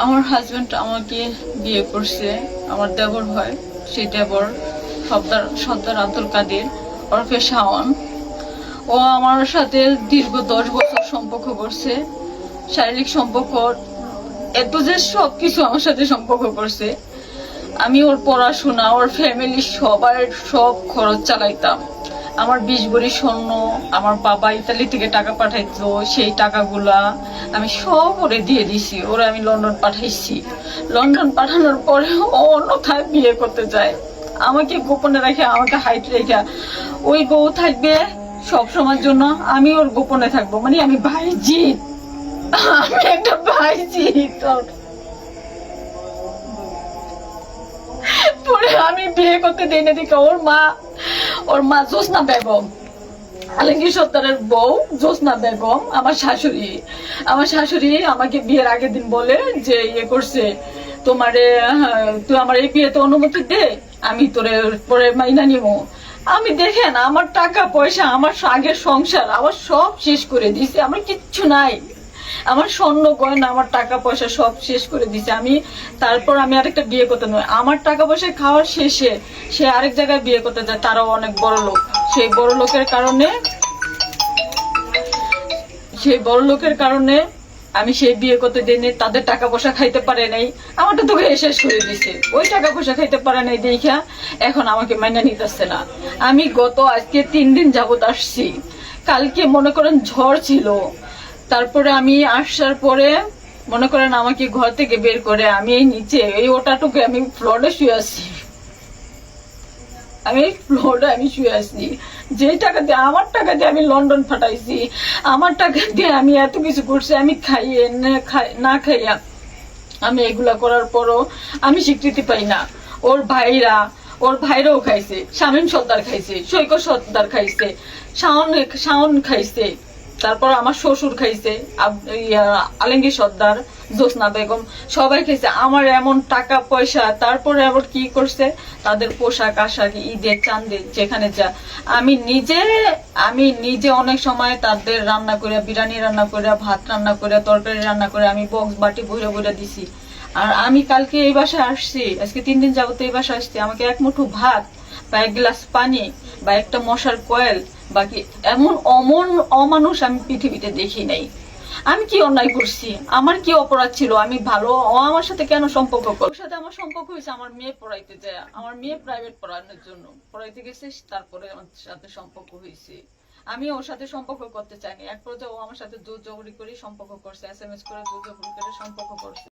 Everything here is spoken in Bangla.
আমার হাজবেন্ড আমাকে বিয়ে করছে, আমার দেবর হয়। সেই দেবর সর্দার আব্দুল কাদের ওরফে শাওন। ও আমার সাথে দীর্ঘ 10 বছর সম্পর্ক করছে, শারীরিক সম্পর্ক এত যে সবকিছু আমার সাথে সম্পর্ক করছে। আমি ওর পড়াশোনা, ওর ফ্যামিলি সব খরচ চালাইতাম। আমার 20 ভরি স্বর্ণ আমার বাবা ইতালি থেকে টাকা পাঠাইতো, সেই টাকাগুলা আমি সব ওরে দিয়ে দিছি। ওরে আমি লন্ডন পাঠাইছি। লন্ডন পাঠানোর পরে ও অন্যথায় বিয়ে করতে যায়, আমাকে গোপনে রেখে, আমাকে হাইট রেখে। ওই বউ থাকবে সব সময়ের জন্য, আমি ওর গোপনে থাকবো। মানে আমি ভাইজিৎ, আমি একটা ভাইজিৎ। পরে আমি বিয়ে করতে দেই না দেখে ওর মা জোসনা বেগম, আলমগীর সর্দারের বউ জোসনা বেগম, আমার শাশুড়ি আমাকে বিয়ের আগের দিন বলে যে ইয়ে করছে, তুই আমার এই বিয়েতে অনুমতি দে, আমি তোরে পরে মাইনা নিব। আমি দেখেন আমার টাকা পয়সা, আমার আগের সংসার আমার সব শেষ করে দিছে, আমার কিচ্ছু নাই। আমার স্বর্ণ গয়না, আমার টাকা পয়সা সব শেষ করে দিছে। তারপর আমি আরেকটা বিয়ে করতে নয়, আমার টাকা পয়সা খাওয়ার শেষে সে আরেক জায়গায় বিয়ে করতে যায়, তারাও অনেক বড় লোক। সেই বড় লোকের কারণে আমি সেই বিয়ে করতে দিই, তাদের টাকা পয়সা খাইতে পারে নাই, আমারটা তো শেষ করে দিছে। ওই টাকা পয়সা খাইতে পারে নাই দেখা এখন আমাকে মাইনা নিতেছে না। আমি আজকে 3 দিন যাবত আসছি। কালকে মনে করেন ঝড় ছিল, তারপরে আমি আসার পরে মনে করেন আমাকে ঘর থেকে বের করে আমি এই নিচে এই ওটাটুকু আমি ফ্লোরে শুয়ে আছি। আমি শুয়ে আছি। যে টাকা দিয়ে, আমার টাকা দিয়ে আমি লন্ডন ফাটাইছি, আমার টাকা দিয়ে আমি এত কিছু করছি। আমি খাইয়ে না খাইয়া আমি এগুলা করার পরও আমি স্বীকৃতি পাই না। ওর ভাইরাও খাইছে, শামীম সর্দার খাইছে, সৈকত সর্দার খাইছে, শাওন খাইছে, তারপর আমার শ্বশুর খাইছে, আলমগীর সর্দার, জোসনা বেগম, সবাই খাইছে। আমার এমন টাকা পয়সা, তারপরে আবার কি করছে, তাদের পোশাক আশাক, ঈদের চাঁদে যেখানে যা, আমি নিজে অনেক সময় তাদের রান্না করে, বিরিয়ানি রান্না করে, ভাত রান্না করে, তরকারি রান্না করে আমি বক্স বাটি ভরে দিছি। আর আমি কালকে এই বাসায় আসছি, আজকে 3 দিন যাবত এই বাসায় আসছি, আমাকে এক মুঠো ভাত বা 1 গ্লাস পানি বা একটা মশার কয়েল, বাকি এমন অমানুষ আমি পৃথিবীতে দেখি নাই। আমি কি অন্যায় করছি? আমার কি অপরাধ ছিল? আমি ভালো, আমার সাথে কেন সম্পর্ক ওর সাথে আমার সম্পর্ক হয়েছে আমার মেয়ে পড়াইতে যায়, আমার মেয়ে প্রাইভেট পড়ানোর জন্য পড়াইতে গেছে, তারপরে আমার সাথে সম্পর্ক হয়েছে। আমি ওর সাথে সম্পর্ক করতে চাইনি, এক পর্যায়ে ও আমার সাথে জোর জবরি করে সম্পর্ক করছে, SMS করে জোর জবরি করে সম্পর্ক করছে।